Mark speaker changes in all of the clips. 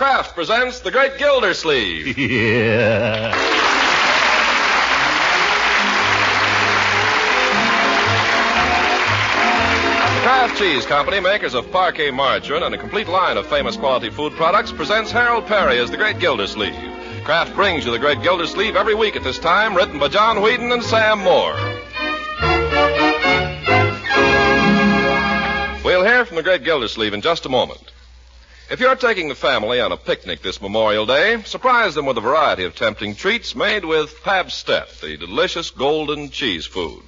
Speaker 1: Kraft presents The Great Gildersleeve.
Speaker 2: Yeah.
Speaker 1: The Kraft Cheese Company, makers of Parquet margarine and a complete line of famous quality food products, presents Harold Perry as The Great Gildersleeve. Kraft brings you The Great Gildersleeve every week at this time, written by John Whedon and Sam Moore. We'll hear from The Great Gildersleeve in just a moment. If you're taking the family on a picnic this Memorial Day, surprise them with a variety of tempting treats made with Pabstet, the delicious golden cheese food.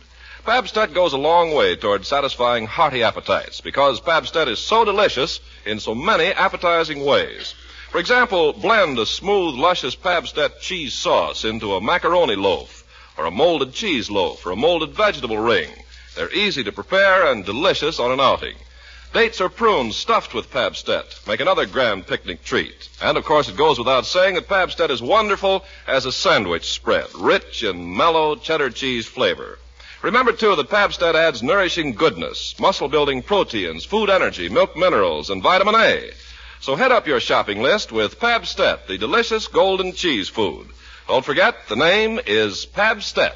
Speaker 1: Pabstet goes a long way toward satisfying hearty appetites because Pabstet is so delicious in so many appetizing ways. For example, blend a smooth, luscious Pabstet cheese sauce into a macaroni loaf or a molded cheese loaf or a molded vegetable ring. They're easy to prepare and delicious on an outing. Dates or prunes stuffed with Pabstet make another grand picnic treat. And, of course, it goes without saying that Pabstet is wonderful as a sandwich spread, rich in mellow cheddar cheese flavor. Remember, too, that Pabstet adds nourishing goodness, muscle-building proteins, food energy, milk minerals, and vitamin A. So head up your shopping list with Pabstet, the delicious golden cheese food. Don't forget, the name is Pabstet.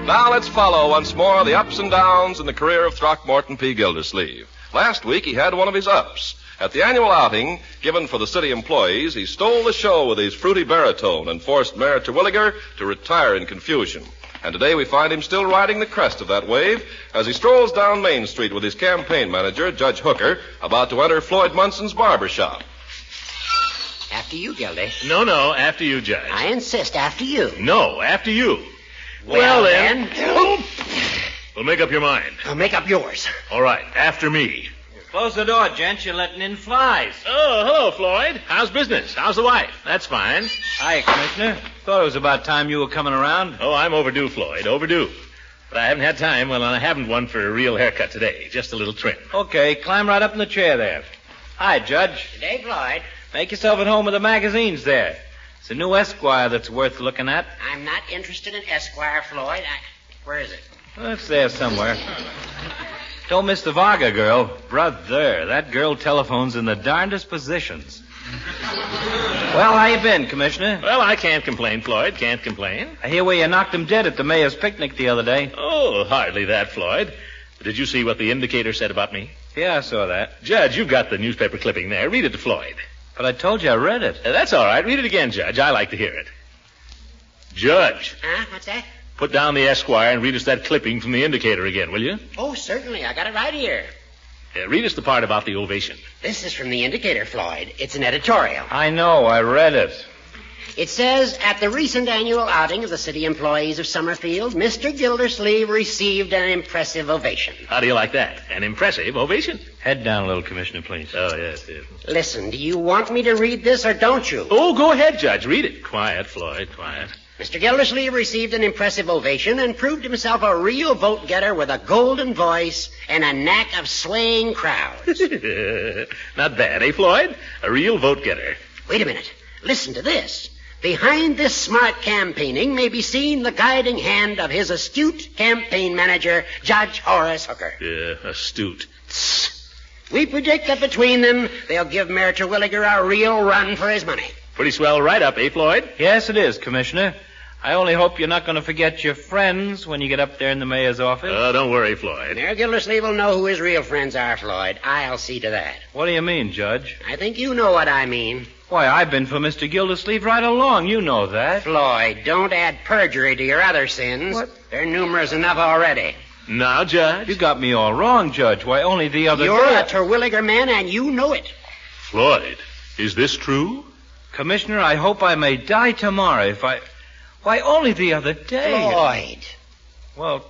Speaker 1: Now let's follow once more the ups and downs in the career of Throckmorton P. Gildersleeve. Last week he had one of his ups. At the annual outing given for the city employees, he stole the show with his fruity baritone and forced Mayor Terwilliger to retire in confusion. And today we find him still riding the crest of that wave as he strolls down Main Street with his campaign manager, Judge Hooker, about to enter Floyd Munson's barber shop.
Speaker 3: After you, Gildy.
Speaker 2: No, after you, Judge.
Speaker 3: I insist, after you.
Speaker 2: No, after you.
Speaker 3: Well, then.
Speaker 2: Well, make up your mind.
Speaker 3: I'll make up yours.
Speaker 2: All right, after me.
Speaker 4: Close the door, gents. You're letting in flies.
Speaker 2: Oh, hello, Floyd. How's business? How's the wife? That's fine.
Speaker 4: Hi, Commissioner. Thought it was about time you were coming around.
Speaker 2: Oh, I'm overdue, Floyd, overdue. But I haven't had time, well, and I haven't one for a real haircut today. Just a little trim.
Speaker 4: Okay, climb right up in the chair there. Hi, Judge.
Speaker 3: Good day, Floyd.
Speaker 4: Make yourself at home with the magazines there. It's a new Esquire that's worth looking at.
Speaker 3: I'm not interested in Esquire, Floyd. Where is it?
Speaker 4: Well, it's there somewhere. Don't miss the Varga girl. Brother, that girl telephones in the darndest positions. Well, how you been, Commissioner?
Speaker 2: Well, I can't complain, Floyd. Can't complain.
Speaker 4: I hear where you knocked him dead at the mayor's picnic the other day.
Speaker 2: Oh, hardly that, Floyd. Did you see what the indicator said about me?
Speaker 4: Yeah, I saw that.
Speaker 2: Judge, you've got the newspaper clipping there. Read it to Floyd.
Speaker 4: But I told you I read it.
Speaker 2: That's all right. Read it again, Judge. I like to hear it. Judge.
Speaker 3: Huh? What's that?
Speaker 2: Put down the Esquire and read us that clipping from the indicator again, will you?
Speaker 3: Oh, certainly. I got it right here.
Speaker 2: Read us the part about the ovation.
Speaker 3: This is from the indicator, Floyd. It's an editorial.
Speaker 4: I know. I read it.
Speaker 3: It says, at the recent annual outing of the city employees of Summerfield, Mr. Gildersleeve received an impressive ovation.
Speaker 2: How do you like that? An impressive ovation?
Speaker 4: Head down a little, Commissioner, please.
Speaker 2: Oh, yes.
Speaker 3: Listen, do you want me to read this or don't you?
Speaker 2: Oh, go ahead, Judge. Read it. Quiet, Floyd, quiet.
Speaker 3: Mr. Gildersleeve received an impressive ovation and proved himself a real vote-getter with a golden voice and a knack of swaying crowds.
Speaker 2: Not bad, eh, Floyd? A real vote-getter.
Speaker 3: Wait a minute. Listen to this. Behind this smart campaigning may be seen the guiding hand of his astute campaign manager, Judge Horace Hooker.
Speaker 2: Yeah, astute.
Speaker 3: We predict that between them, they'll give Mayor Terwilliger a real run for his money.
Speaker 2: Pretty swell write-up, eh, Floyd?
Speaker 4: Yes, it is, Commissioner. I only hope you're not going to forget your friends when you get up there in the mayor's office.
Speaker 2: Oh, don't worry, Floyd.
Speaker 3: Mayor Gildersleeve will know who his real friends are, Floyd. I'll see to that.
Speaker 4: What do you mean, Judge?
Speaker 3: I think you know what I mean.
Speaker 4: Why, I've been for Mr. Gildersleeve right along. You know that.
Speaker 3: Floyd, don't add perjury to your other sins.
Speaker 4: What?
Speaker 3: They're numerous enough already.
Speaker 2: Now, Judge.
Speaker 4: You got me all wrong, Judge. Why, only the other
Speaker 3: You're
Speaker 4: day...
Speaker 3: a Terwilliger man, and you know it.
Speaker 2: Floyd, is this true?
Speaker 4: Commissioner, I hope I may die tomorrow if I... Why, only the other day.
Speaker 3: Floyd.
Speaker 4: Well,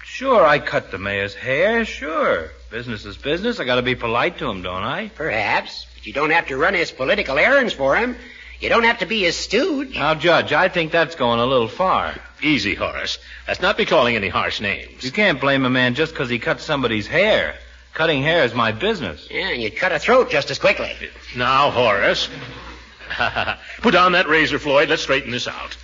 Speaker 4: sure, I cut the mayor's hair, sure. Business is business. I got to be polite to him, don't I?
Speaker 3: Perhaps. But you don't have to run his political errands for him. You don't have to be his stooge.
Speaker 4: Now, Judge, I think that's going a little far.
Speaker 2: Easy, Horace. Let's not be calling any harsh names.
Speaker 4: You can't blame a man just because he cut somebody's hair. Cutting hair is my business.
Speaker 3: Yeah, and you'd cut a throat just as quickly.
Speaker 2: Now, Horace. Put down that razor, Floyd. Let's straighten this out.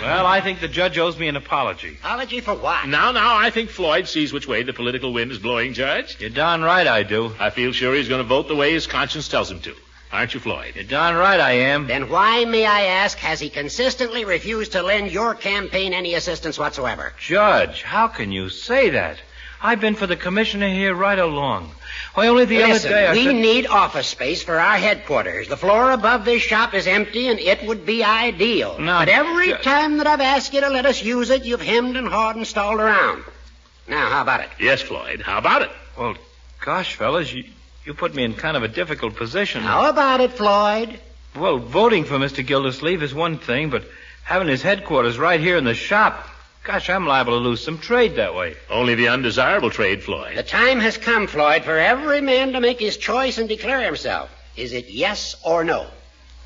Speaker 4: Well, I think the judge owes me an apology.
Speaker 3: Apology for what?
Speaker 2: Now, I think Floyd sees which way the political wind is blowing, Judge.
Speaker 4: You're darn right I do.
Speaker 2: I feel sure he's going to vote the way his conscience tells him to. Aren't you, Floyd?
Speaker 4: You're darn right I am.
Speaker 3: Then why, may I ask, has he consistently refused to lend your campaign any assistance whatsoever?
Speaker 4: Judge, how can you say that? I've been for the commissioner here right along. Why, only the other day I
Speaker 3: we
Speaker 4: said...
Speaker 3: need office space for our headquarters. The floor above this shop is empty, and it would be ideal.
Speaker 4: Now,
Speaker 3: but every
Speaker 4: Judge...
Speaker 3: time that I've asked you to let us use it, you've hemmed and hawed and stalled around. Now, how about it?
Speaker 2: Yes, Floyd. How about it?
Speaker 4: Well, gosh, fellas, you put me in kind of a difficult position.
Speaker 3: How about it, Floyd?
Speaker 4: Well, voting for Mr. Gildersleeve is one thing, but having his headquarters right here in the shop... Gosh, I'm liable to lose some trade that way.
Speaker 2: Only the undesirable trade, Floyd.
Speaker 3: The time has come, Floyd, for every man to make his choice and declare himself. Is it yes or no?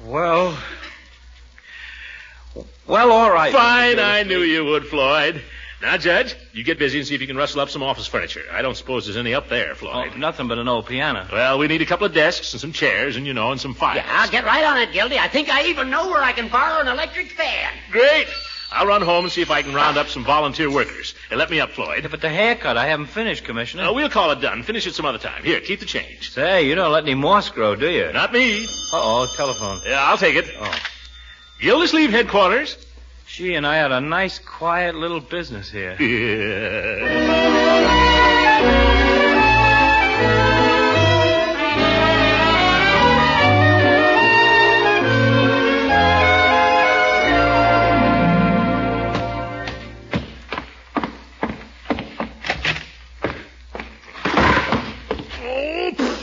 Speaker 4: Well, all right.
Speaker 2: Fine, I knew you would, Floyd. Now, Judge, you get busy and see if you can rustle up some office furniture. I don't suppose there's any up there, Floyd.
Speaker 4: Oh, nothing but an old piano.
Speaker 2: Well, we need a couple of desks and some chairs and some files.
Speaker 3: Yeah, I'll get right on it, Gildy. I think I even know where I can borrow an electric fan.
Speaker 2: Great. I'll run home and see if I can round up some volunteer workers. Hey, let me up, Floyd.
Speaker 4: Yeah, but the haircut, I haven't finished, Commissioner.
Speaker 2: We'll call it done. Finish it some other time. Here, keep the change.
Speaker 4: Say, you don't let any moss grow, do you?
Speaker 2: Not me.
Speaker 4: Uh-oh, telephone.
Speaker 2: Yeah, I'll take it.
Speaker 4: Oh.
Speaker 2: Gildersleeve headquarters.
Speaker 4: She and I had a nice, quiet little business here.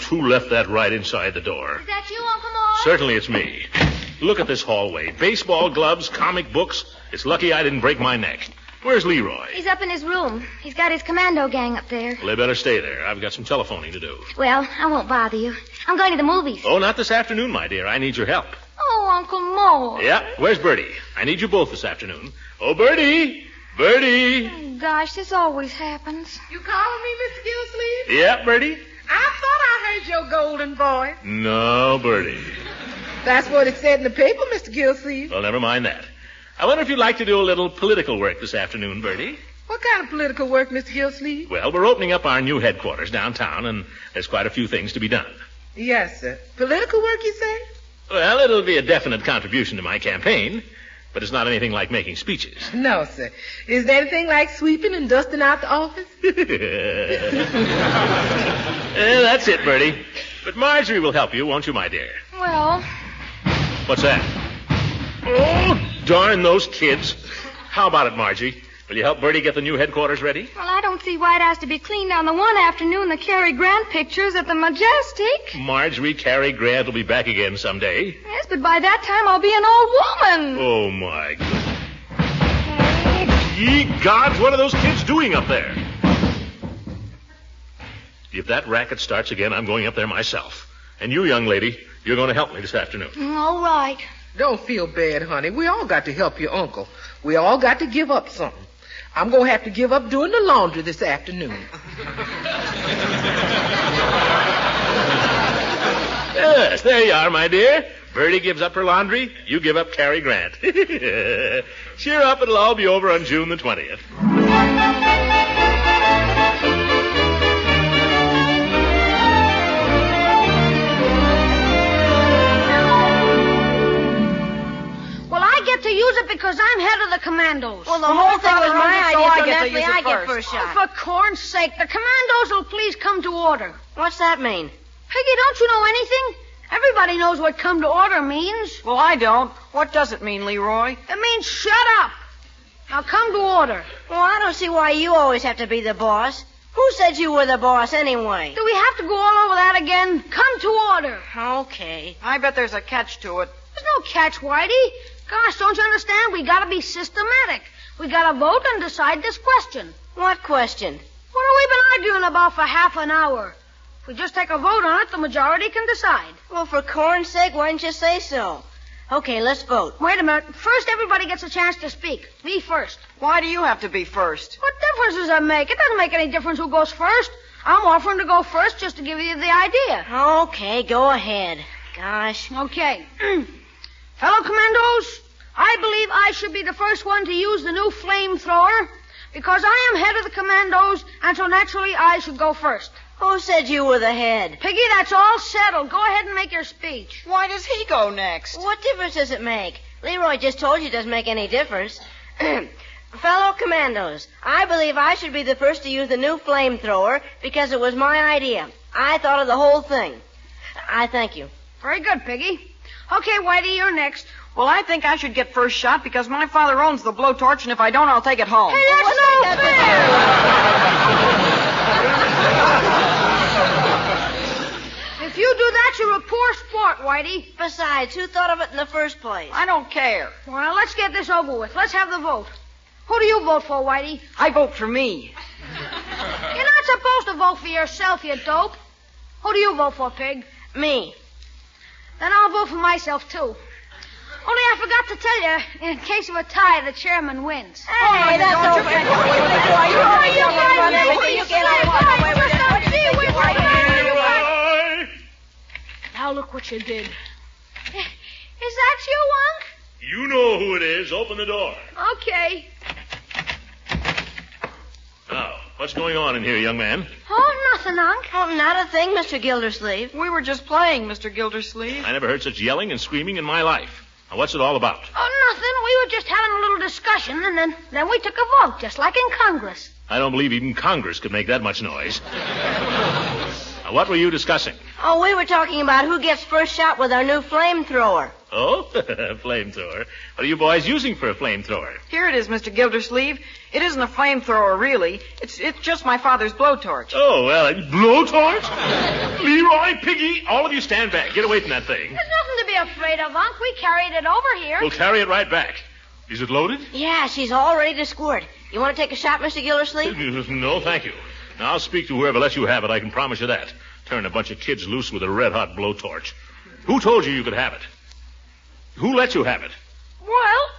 Speaker 2: Who left that right inside the door?
Speaker 5: Is that you, Uncle Mort?
Speaker 2: Certainly it's me. Look at this hallway. Baseball gloves, comic books. It's lucky I didn't break my neck. Where's Leroy?
Speaker 5: He's up in his room. He's got his commando gang up there.
Speaker 2: Well, they better stay there. I've got some telephoning to do.
Speaker 5: Well, I won't bother you. I'm going to the movies.
Speaker 2: Oh, not this afternoon, my dear. I need your help.
Speaker 5: Oh, Uncle Mort.
Speaker 2: Yeah, where's Bertie? I need you both this afternoon. Oh, Bertie! Bertie!
Speaker 5: Oh, gosh, this always happens.
Speaker 6: You calling me, Mr. Gildersleeve?
Speaker 2: Yeah, Bertie?
Speaker 6: I thought I heard your golden voice.
Speaker 2: No, Bertie.
Speaker 6: That's what it said in the paper, Mr. Gildersleeve.
Speaker 2: Well, never mind that. I wonder if you'd like to do a little political work this afternoon, Bertie.
Speaker 6: What kind of political work, Mr. Gildersleeve?
Speaker 2: Well, we're opening up our new headquarters downtown, and there's quite a few things to be done.
Speaker 6: Yes, sir. Political work, you say?
Speaker 2: Well, it'll be a definite contribution to my campaign, but it's not anything like making speeches.
Speaker 6: No, sir. Is there anything like sweeping and dusting out the office?
Speaker 2: That's it, Bertie. But Marjorie will help you, won't you, my dear?
Speaker 5: Well,
Speaker 2: What's that? Oh, darn those kids. How about it, Margie? Will you help Bertie get the new headquarters ready?
Speaker 5: well, I don't see why it has to be cleaned on the one afternoon the Cary Grant pictures at the Majestic.
Speaker 2: Marjorie, Cary Grant will be back again someday.
Speaker 5: Yes, but by that time I'll be an old woman.
Speaker 2: Oh, my God. Ye gods, what are those kids doing up there? If that racket starts again, I'm going up there myself. And you, young lady, you're going to help me this afternoon.
Speaker 5: All right.
Speaker 6: Don't feel bad, honey. We all got to help your uncle. We all got to give up something. I'm going to have to give up doing the laundry this afternoon.
Speaker 2: Yes, there you are, my dear. Bertie gives up her laundry. You give up Cary Grant. Cheer up. It'll all be over on June the 20th.
Speaker 5: To use it because I'm head of the commandos.
Speaker 7: Well, the whole thing was my idea, so naturally I get first shot.
Speaker 5: Oh, for corn's sake, the commandos will please come to order.
Speaker 7: What's that mean?
Speaker 5: Piggy, don't you know anything? Everybody knows what come to order means.
Speaker 7: Well, I don't. What does it mean, Leroy?
Speaker 5: It means shut up. Now come to order.
Speaker 7: Well, I don't see why you always have to be the boss. Who said you were the boss anyway?
Speaker 5: Do we have to go all over that again? Come to order.
Speaker 7: Okay. I bet there's a catch to it.
Speaker 5: There's no catch, Whitey. Gosh, don't you understand? We gotta be systematic. We gotta vote and decide this question.
Speaker 7: What question?
Speaker 5: What have we been arguing about for half an hour? If we just take a vote on it, the majority can decide.
Speaker 7: Well, for corn's sake, why didn't you say so? Okay, let's vote.
Speaker 5: Wait a minute. First, everybody gets a chance to speak. Me first.
Speaker 7: Why do you have to be first?
Speaker 5: What difference does that make? It doesn't make any difference who goes first. I'm offering to go first just to give you the idea.
Speaker 7: Okay, go ahead. Gosh.
Speaker 5: Okay. Fellow commandos, I believe I should be the first one to use the new flamethrower because I am head of the commandos, and so naturally I should go first.
Speaker 7: Who said you were the head?
Speaker 5: Piggy, that's all settled. Go ahead and make your speech.
Speaker 8: Why does he go next?
Speaker 7: What difference does it make? Leroy just told you it doesn't make any difference. Fellow commandos, I believe I should be the first to use the new flamethrower because it was my idea. I thought of the whole thing. I thank you.
Speaker 5: Very good, Piggy. Okay, Whitey, you're next.
Speaker 8: Well, I think I should get first shot because my father owns the blowtorch, and if I don't, I'll take it home.
Speaker 5: Hey, that's no fair! If you do that, you're a poor sport, Whitey.
Speaker 7: Besides, who thought of it in the first place?
Speaker 8: I don't care.
Speaker 5: Well, let's get this over with. Let's have the vote. Who do you vote for, Whitey?
Speaker 8: I vote for me.
Speaker 5: You're not supposed to vote for yourself, you dope. Who do you vote for, Pig?
Speaker 7: Me.
Speaker 5: Then I'll vote for myself, too. Only I forgot to tell you, in case of a tie, the chairman wins.
Speaker 7: Hey, that's no fair.
Speaker 5: Now look what you did. Is that you, Unc?
Speaker 2: You know who it is. Open the door.
Speaker 5: Okay.
Speaker 2: Now, what's going on in here, young man?
Speaker 5: Oh, nothing, Unc.
Speaker 7: Oh, not a thing, Mr. Gildersleeve.
Speaker 8: We were just playing, Mr. Gildersleeve.
Speaker 2: I never heard such yelling and screaming in my life. Now, what's it all about?
Speaker 5: Oh, nothing. We were just having a little discussion, and then we took a vote, just like in Congress.
Speaker 2: I don't believe even Congress could make that much noise. Now, what were you discussing?
Speaker 7: Oh, we were talking about who gets first shot with our new flamethrower.
Speaker 2: Oh, flamethrower. What are you boys using for a flamethrower?
Speaker 8: Here it is, Mr. Gildersleeve. It isn't a flamethrower, really. It's just my father's blowtorch.
Speaker 2: Oh, well, blowtorch? Leroy, Piggy, all of you stand back. Get away from that thing.
Speaker 5: There's nothing to be afraid of, Unc. We carried it over here.
Speaker 2: We'll carry it right back. Is it loaded?
Speaker 7: Yeah, she's all ready to squirt. You want to take a shot, Mr. Gildersleeve?
Speaker 2: No, thank you. Now, I'll speak to whoever lets you have it. I can promise you that. Turn a bunch of kids loose with a red-hot blowtorch. Who told you could have it? Who let you have it?
Speaker 5: Well,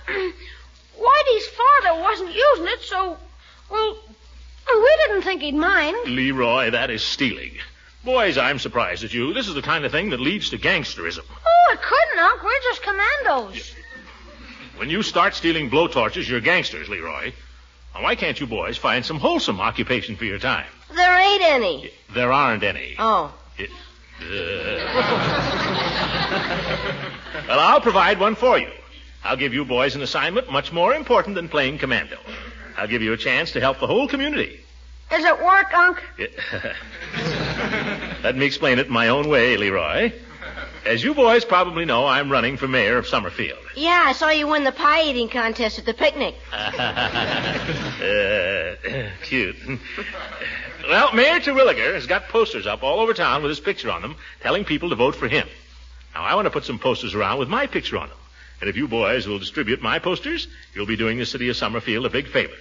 Speaker 5: Whitey's father wasn't using it, so, well, we didn't think he'd mind.
Speaker 2: Leroy, that is stealing. Boys, I'm surprised at you. This is the kind of thing that leads to gangsterism.
Speaker 5: Oh, it couldn't, Unc. We're just commandos.
Speaker 2: When you start stealing blowtorches, you're gangsters, Leroy. Now, why can't you boys find some wholesome occupation for your time?
Speaker 7: There ain't any.
Speaker 2: There aren't any.
Speaker 7: Oh.
Speaker 2: Well, I'll provide one for you. I'll give you boys an assignment much more important than playing commando. I'll give you a chance to help the whole community.
Speaker 5: Does it work, Unc?
Speaker 2: Let me explain it in my own way, Leroy. As you boys probably know, I'm running for mayor of Summerfield.
Speaker 7: Yeah, I saw you win the pie-eating contest at the picnic.
Speaker 2: Cute. Well, Mayor Terwilliger has got posters up all over town with his picture on them, telling people to vote for him. Now, I want to put some posters around with my picture on them. And if you boys will distribute my posters, you'll be doing the city of Summerfield a big favor.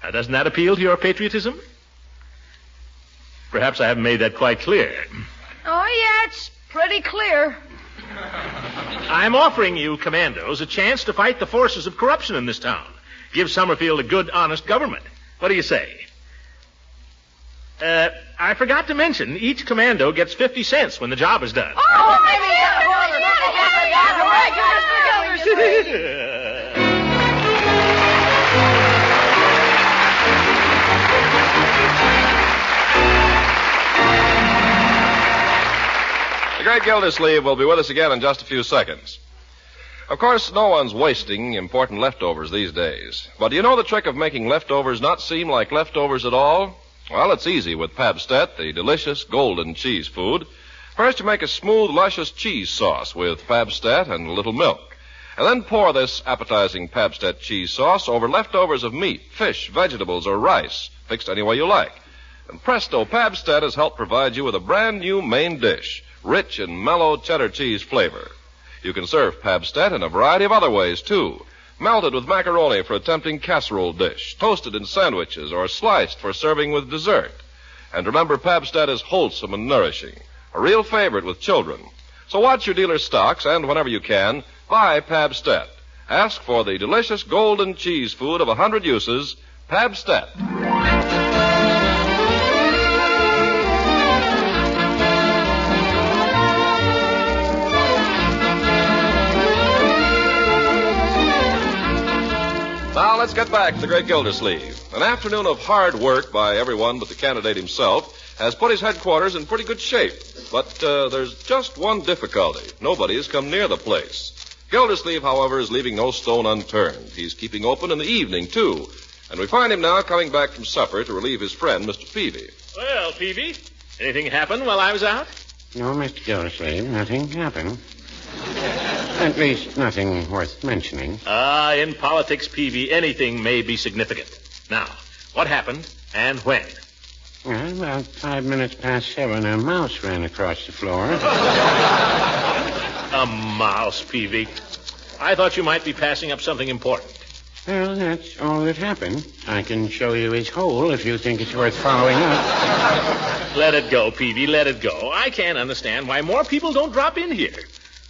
Speaker 2: Now, doesn't that appeal to your patriotism? Perhaps I haven't made that quite clear.
Speaker 5: Oh, yeah, it's pretty clear.
Speaker 2: I'm offering you, commandos, a chance to fight the forces of corruption in this town. Give Summerfield a good, honest government. What do you say? I forgot to mention, each commando gets 50 cents when the job is done.
Speaker 5: Oh,
Speaker 1: The great Gildersleeve will be with us again in just a few seconds. Of course, no one's wasting important leftovers these days. But do you know the trick of making leftovers not seem like leftovers at all? Well, it's easy with Pabstet, the delicious golden cheese food. First, you make a smooth, luscious cheese sauce with Pabstet and a little milk. And then pour this appetizing Pabstet cheese sauce over leftovers of meat, fish, vegetables, or rice, fixed any way you like. And presto, Pabstet has helped provide you with a brand new main dish, rich in mellow cheddar cheese flavor. You can serve Pabstet in a variety of other ways, too. Melted with macaroni for a tempting casserole dish, toasted in sandwiches, or sliced for serving with dessert. And remember, Pabstet is wholesome and nourishing, a real favorite with children. So watch your dealer's stocks, and whenever you can, buy Pabstet. Ask for the delicious golden cheese food of 100 uses, Pabstet. Now let's get back to the great Gildersleeve. An afternoon of hard work by everyone but the candidate himself has put his headquarters in pretty good shape. But there's just one difficulty. Nobody has come near the place. Gildersleeve, however, is leaving no stone unturned. He's keeping open in the evening, too. And we find him now coming back from supper to relieve his friend, Mr. Peavy.
Speaker 2: Well, Peavy, anything happen while I was out?
Speaker 9: No, Mr. Gildersleeve, nothing happened. At least nothing worth mentioning.
Speaker 2: In politics, Peavy, anything may be significant. Now, what happened and when?
Speaker 9: Well, about 5 minutes past 7, a mouse ran across the floor.
Speaker 2: A mouse, Peavy. I thought you might be passing up something important.
Speaker 9: Well, that's all that happened. I can show you his hole if you think it's worth following up.
Speaker 2: Let it go, Peavy, let it go. I can't understand why more people don't drop in here.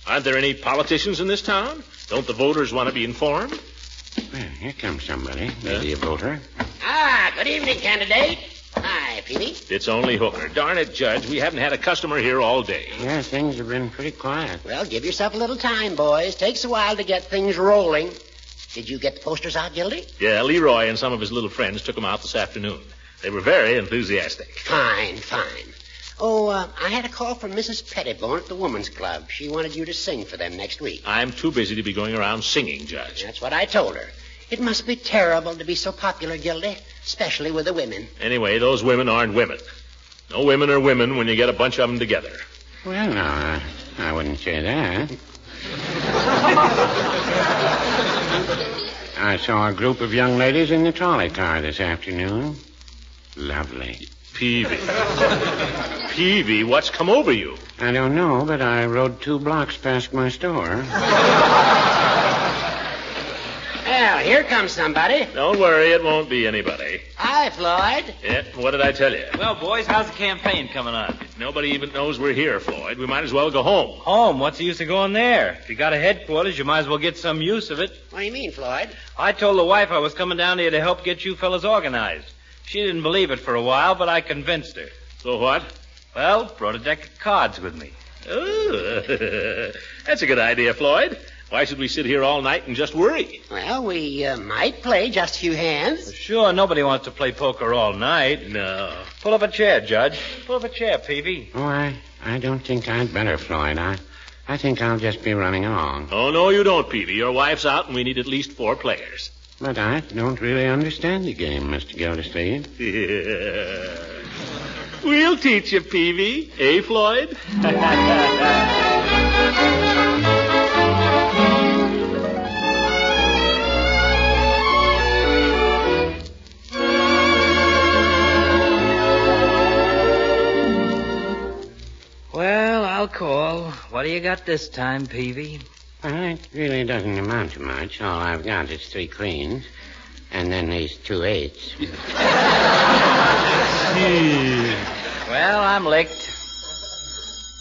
Speaker 2: Aren't there any politicians in this town? Don't the voters want to be informed?
Speaker 9: Well, here comes somebody. Maybe a voter.
Speaker 3: Good evening, candidate. Hi, Peavy.
Speaker 2: It's only Hooker. Darn it, Judge, we haven't had a customer here all day.
Speaker 9: Yeah, things have been pretty quiet.
Speaker 3: Well, give yourself a little time, boys. Takes a while to get things rolling. Did you get the posters out, Gildy?
Speaker 2: Yeah, Leroy and some of his little friends took them out this afternoon. They were very enthusiastic.
Speaker 3: Fine. Oh, I had a call from Mrs. Pettibone at the Woman's Club. She wanted you to sing for them next week.
Speaker 2: I'm too busy to be going around singing, Judge.
Speaker 3: That's what I told her. It must be terrible to be so popular, Gildy, especially with the women.
Speaker 2: Anyway, those women aren't women. No women are women when you get a bunch of them together.
Speaker 9: Well, no, I wouldn't say that. I saw a group of young ladies in the trolley car this afternoon. Lovely.
Speaker 2: Peavy, what's come over you?
Speaker 9: I don't know, but I rode 2 blocks past my store.
Speaker 3: Well, here comes somebody.
Speaker 2: Don't worry, it won't be anybody.
Speaker 3: Hi, Floyd.
Speaker 2: Yeah, what did I tell you?
Speaker 4: Well, boys, how's the campaign coming on?
Speaker 2: Nobody even knows we're here, Floyd. We might as well go home.
Speaker 4: Home? What's the use of going there? If you got a headquarters, you might as well get some use of it.
Speaker 3: What do you mean, Floyd?
Speaker 4: I told the wife I was coming down here to help get you fellas organized. She didn't believe it for a while, but I convinced her.
Speaker 2: So what?
Speaker 4: Well, brought a deck of cards with me.
Speaker 2: Oh, that's a good idea, Floyd. Why should we sit here all night and just worry?
Speaker 3: Well, we might play just a few hands.
Speaker 4: Sure, nobody wants to play poker all night.
Speaker 2: No.
Speaker 4: Pull up a chair, Judge. Pull up a chair, Peavy.
Speaker 9: Oh, I don't think I'd better, Floyd. I think I'll just be running along.
Speaker 2: Oh, no, you don't, Peavy. Your wife's out, and we need at least 4 players.
Speaker 9: But I don't really understand the game, Mr. Gildersleeve.
Speaker 2: We'll teach you, Peavy. Eh, Floyd?
Speaker 4: Well, I'll call. What do you got this time, Peavy?
Speaker 9: Well, it really doesn't amount to much. All I've got is 3 queens. And then these 2 8s.
Speaker 4: Well, I'm licked.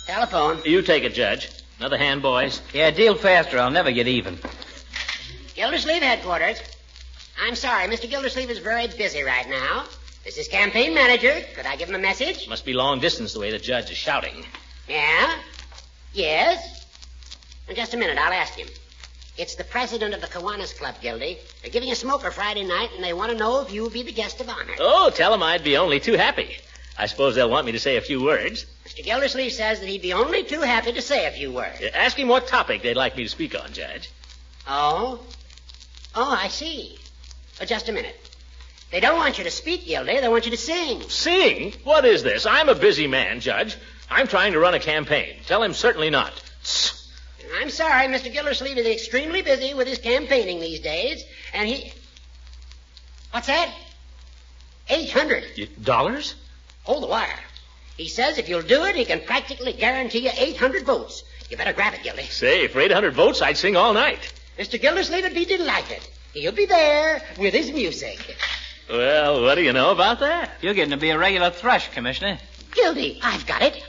Speaker 3: Telephone.
Speaker 2: You take it, Judge. Another hand, boys.
Speaker 4: Yeah, deal faster. I'll never get even.
Speaker 3: Gildersleeve headquarters. I'm sorry, Mr. Gildersleeve is very busy right now. This is campaign manager. Could I give him a message?
Speaker 2: Must be long distance the way the judge is shouting.
Speaker 3: Yeah? Yes? In just a minute, I'll ask him. It's the president of the Kiwanis Club, Gildy. They're giving a smoker Friday night, and they want to know if you'll be the guest of honor.
Speaker 2: Oh, tell him I'd be only too happy. I suppose they'll want me to say a few words.
Speaker 3: Mr. Gildersleeve says that he'd be only too happy to say a few words.
Speaker 2: Ask him what topic they'd like me to speak on, Judge.
Speaker 3: Oh, I see. Just a minute. They don't want you to speak, Gildy. They want you to sing.
Speaker 2: Sing? What is this? I'm a busy man, Judge. I'm trying to run a campaign. Tell him certainly not.
Speaker 3: I'm sorry, Mr. Gildersleeve is extremely busy with his campaigning these days, and he... What's that? $800.
Speaker 2: Dollars?
Speaker 3: Hold the wire. He says if you'll do it, he can practically guarantee you 800 votes. You better grab it, Gildy.
Speaker 2: Say, for 800 votes, I'd sing all night.
Speaker 3: Mr. Gildersleeve would be delighted. He'll be there with his music.
Speaker 2: Well, what do you know about that?
Speaker 4: You're getting to be a regular thrush, Commissioner.
Speaker 3: Gildy, I've got it.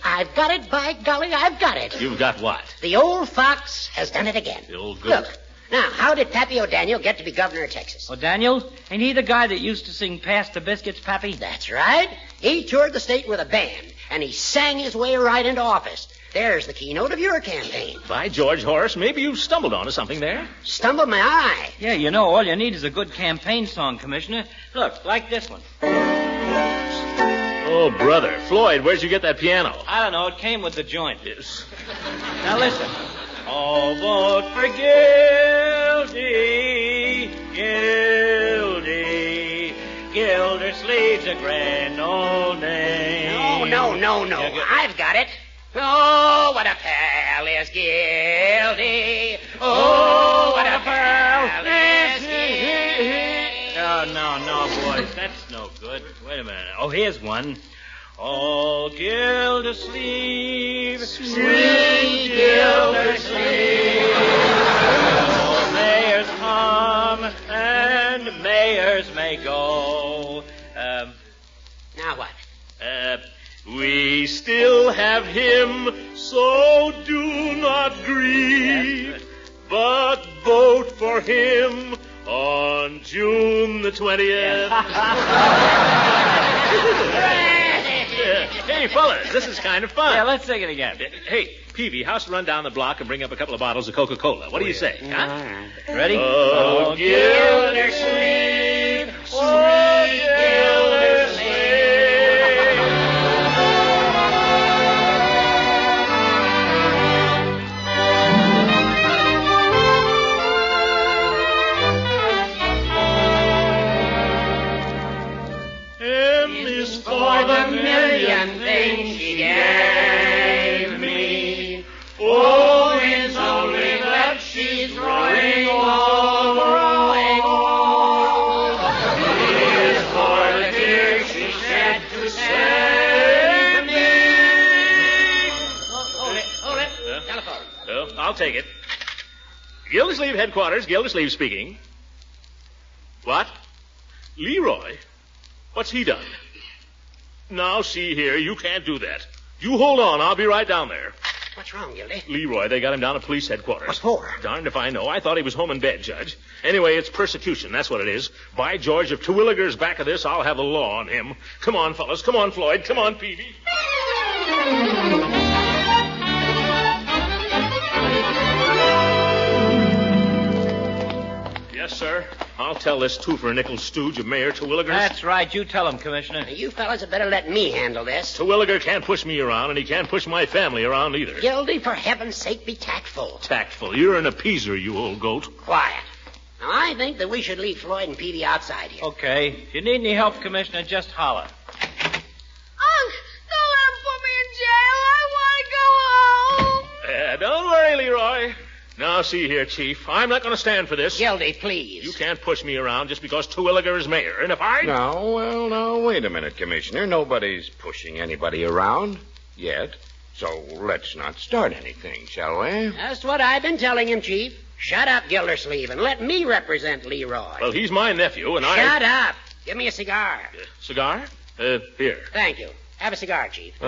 Speaker 3: By golly, I've got it.
Speaker 2: You've got what?
Speaker 3: The old fox has done it again.
Speaker 2: The old goat.
Speaker 3: Look, now, how did Pappy O'Daniel get to be governor of Texas?
Speaker 4: O'Daniel? Ain't he the guy that used to sing Pass the Biscuits, Pappy?
Speaker 3: That's right. He toured the state with a band, and he sang his way right into office. There's the keynote of your campaign.
Speaker 2: By George, Horace, maybe you've stumbled onto something there.
Speaker 3: Stumbled my eye.
Speaker 4: Yeah, you know, all you need is a good campaign song, Commissioner. Look, like this one.
Speaker 2: Oh, brother. Floyd, where'd you get that piano?
Speaker 4: I don't know. It came with the joint.
Speaker 2: Yes.
Speaker 4: Now listen. All vote for Gildy, Gildy. Gildersleeve's a grand old name.
Speaker 3: No. I've got it. Oh, what a pal is Gildy. Oh, what a pal is Gildy.
Speaker 4: No, boys. That's no good. Wait a minute. Oh, here's one. Oh, Gildersleeve, sweet Gildersleeve. Oh, mayors come and mayors may go.
Speaker 3: Now what?
Speaker 2: We still have him, so do not grieve, but vote for him on June the 20th. Hey, fellas, this is kind of fun.
Speaker 4: Yeah, let's sing it again.
Speaker 2: Hey, Peavy, how's to run down the block and bring up a couple of bottles of Coca-Cola? What do you say? Huh?
Speaker 4: Ready?
Speaker 2: Oh, Gildersleeve, sweet Gildersleeve.
Speaker 3: For the million things she gave me. Oh, it's only that she's growing old, growing old. Here's for the tears she shed to save me. Hold it. Telephone.
Speaker 2: Well, I'll take it. Gildersleeve headquarters, Gildersleeve speaking. What? Leroy? What's he done? Now, see here, you can't do that. You hold on, I'll be right down there.
Speaker 3: What's wrong, Gildy?
Speaker 2: Leroy, they got him down at police headquarters.
Speaker 3: What for?
Speaker 2: Darned if I know. I thought he was home in bed, Judge. Anyway, it's persecution, that's what it is. By George, if Terwilliger's back of this, I'll have the law on him. Come on, fellas. Come on, Floyd. Come on, Peavy. Yes, sir. I'll tell this two-for-a-nickel stooge of Mayor Terwilliger's.
Speaker 4: That's right. You tell him, Commissioner.
Speaker 3: Now, you fellas had better let me handle this.
Speaker 2: Terwilliger can't push me around, and he can't push my family around either.
Speaker 3: Gildy, for heaven's sake, be tactful.
Speaker 2: Tactful. You're an appeaser, you old goat.
Speaker 3: Quiet. Now, I think that we should leave Floyd and Peavy outside here.
Speaker 4: Okay. If you need any help, Commissioner, just holler.
Speaker 5: Unc, don't let him put me in jail. I want to go home.
Speaker 2: Don't worry, Leroy. Now, see here, Chief. I'm not going to stand for this.
Speaker 3: Gildy, please.
Speaker 2: You can't push me around just because Terwilliger is mayor. And if I...
Speaker 9: Now, wait a minute, Commissioner. Nobody's pushing anybody around yet. So let's not start anything, shall we?
Speaker 3: That's what I've been telling him, Chief. Shut up, Gildersleeve, and let me represent Leroy.
Speaker 2: Well, he's my nephew, and
Speaker 3: Shut up. Give me a cigar.
Speaker 2: Cigar? Here.
Speaker 3: Thank you. Have a cigar, Chief.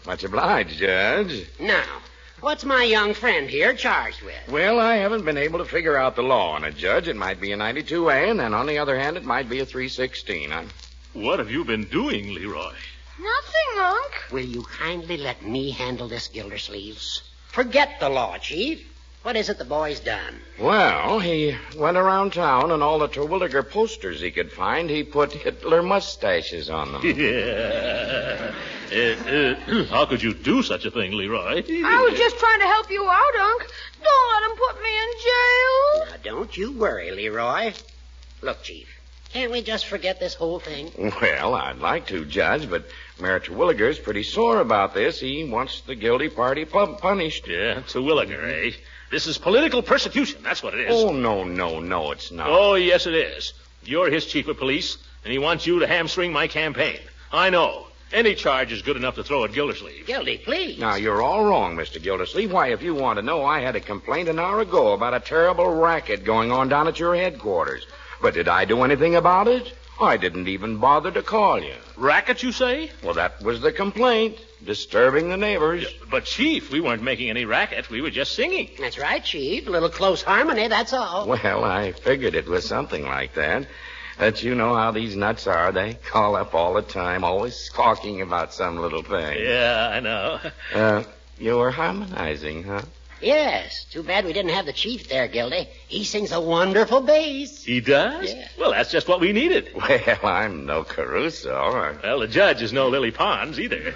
Speaker 9: Much obliged, Judge.
Speaker 3: Now, what's my young friend here charged with?
Speaker 9: Well, I haven't been able to figure out the law on it, Judge. It might be a 92A, and then on the other hand, it might be a 316.
Speaker 2: What have you been doing, Leroy?
Speaker 5: Nothing, Unc.
Speaker 3: Will you kindly let me handle this, Gildersleeves? Forget the law, Chief. What is it the boy's done?
Speaker 9: Well, he went around town, and all the Terwilliger posters he could find, he put Hitler mustaches on them.
Speaker 2: Yeah. How could you do such a thing, Leroy?
Speaker 5: I was just trying to help you out, Unc. Don't let him put me in jail.
Speaker 3: Now, don't you worry, Leroy. Look, Chief, can't we just forget this whole thing?
Speaker 9: Well, I'd like to, Judge, but Mayor Terwilliger's pretty sore about this. He wants the Gildy party punished.
Speaker 2: Yeah, Terwilliger, eh? This is political persecution, that's what it is.
Speaker 9: Oh, no, it's not.
Speaker 2: Oh, yes, it is. You're his chief of police, and he wants you to hamstring my campaign. I know. Any charge is good enough to throw at Gildersleeve.
Speaker 3: Gildy, please.
Speaker 9: Now, you're all wrong, Mr. Gildersleeve. Why, if you want to know, I had a complaint an hour ago about a terrible racket going on down at your headquarters. But did I do anything about it? I didn't even bother to call you.
Speaker 2: Racket, you say?
Speaker 9: Well, that was the complaint. Disturbing the neighbors.
Speaker 2: Yeah, but, Chief, we weren't making any racket. We were just singing.
Speaker 3: That's right, Chief. A little close harmony, that's all.
Speaker 9: Well, I figured it was something like that. But you know how these nuts are. They call up all the time, always talking about some little thing.
Speaker 2: Yeah, I know.
Speaker 9: You were harmonizing, huh?
Speaker 3: Yes. Too bad we didn't have the chief there, Gildy. He sings a wonderful bass.
Speaker 2: He does?
Speaker 3: Yeah.
Speaker 2: Well, that's just what we needed.
Speaker 9: Well, I'm no Caruso.
Speaker 2: Well, the judge is no Lily Pons either.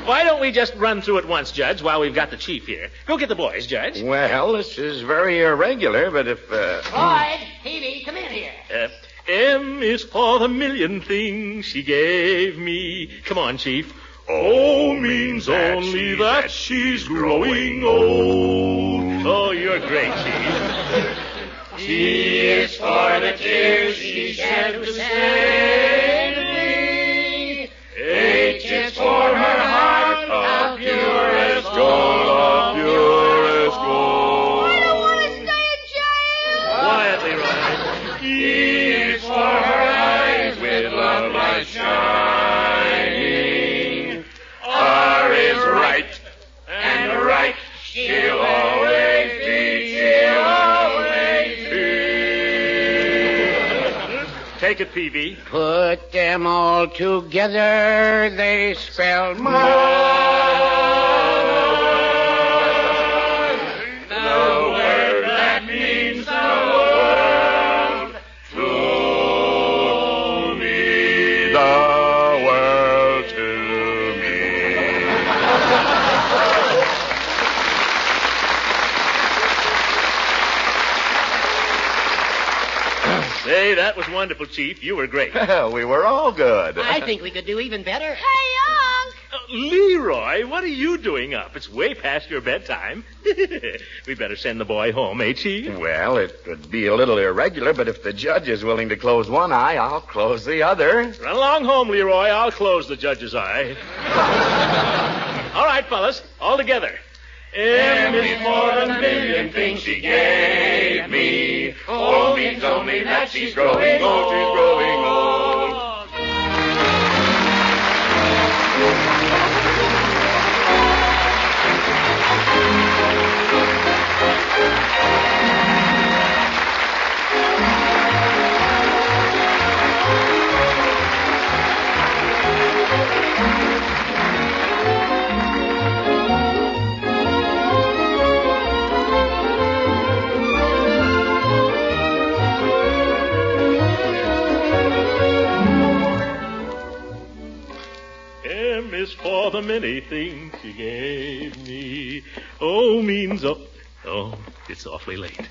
Speaker 2: Why don't we just run through it once, Judge, while we've got the chief here? Go get the boys, Judge.
Speaker 9: Well, this is very irregular, but if,
Speaker 3: Boyd, Peavy, come in here.
Speaker 2: M is for the million things she gave me. Come on, Chief. O means only that she's growing old. Oh, you're great, Chief. T is for the tears she shed to save me. H is for her heart of purest gold, of purest gold.
Speaker 5: I don't want to stay in jail.
Speaker 2: Quietly, Ryan. E is for her eyes with love light shining. R is right, and right she'll always be, she'll always be. Take it, Peavy.
Speaker 10: Put them all together, they spell more.
Speaker 2: The word that means the world to me. The world to me. Say, that was wonderful, Chief. You were great.
Speaker 9: well, we were all good.
Speaker 3: I think we could do even better.
Speaker 5: Hey, Unc!
Speaker 2: Leroy, what are you doing up? It's way past your bedtime. We better send the boy home, eh, Chief?
Speaker 9: Well, it would be a little irregular, but if the judge is willing to close one eye, I'll close the other.
Speaker 2: Run along home, Leroy. I'll close the judge's eye. All right, fellas, all together. M is for the million things she gave me. O means only that she's growing old, she's growing old. M is for the many things she gave me. O means oh, it's awfully late.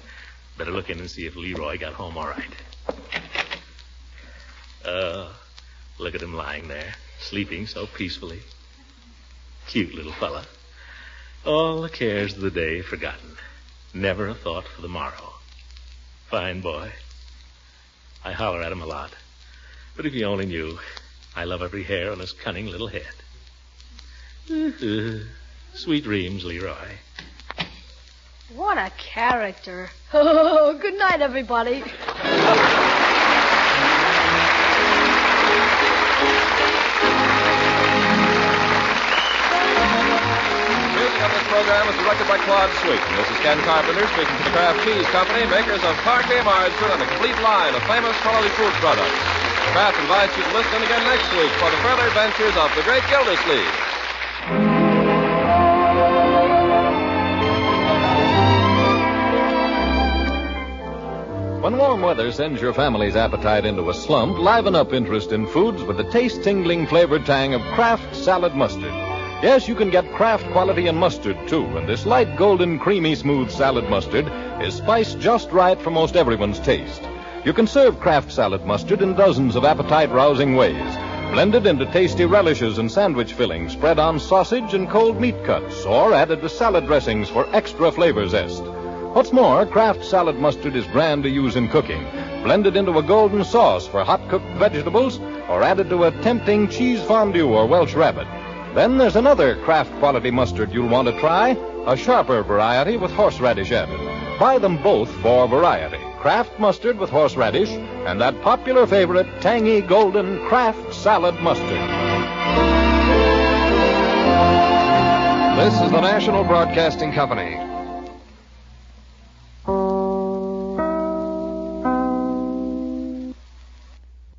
Speaker 2: Better look in and see if Leroy got home all right. Look at him lying there, sleeping so peacefully. Cute little fella. All the cares of the day forgotten. Never a thought for the morrow. Fine boy. I holler at him a lot. But if you only knew, I love every hair on his cunning little head. Sweet dreams, Leroy.
Speaker 5: What a character. Oh, good night, everybody.
Speaker 1: Music on this program is directed by Claude Sweeten. This is Ken Carpenter speaking to the Kraft Cheese Company, makers of Parquet margarine and a complete line of famous quality food products. Kraft invites you to listen again next week for the further adventures of the great Gildersleeve.
Speaker 11: When warm weather sends your family's appetite into a slump, liven up interest in foods with the taste-tingling flavored tang of Kraft Salad Mustard. Yes, you can get Kraft quality in mustard, too, and this light, golden, creamy, smooth salad mustard is spiced just right for most everyone's taste. You can serve Kraft Salad Mustard in dozens of appetite-rousing ways. Blended into tasty relishes and sandwich fillings, spread on sausage and cold meat cuts, or added to salad dressings for extra flavor zest. What's more, Kraft Salad Mustard is grand to use in cooking, blended into a golden sauce for hot-cooked vegetables, or added to a tempting cheese fondue or Welsh rabbit. Then there's another Kraft quality mustard you'll want to try, a sharper variety with horseradish added. Buy them both for variety. Kraft mustard with horseradish, and that popular favorite, tangy, golden Kraft Salad Mustard.
Speaker 12: This is the National Broadcasting Company.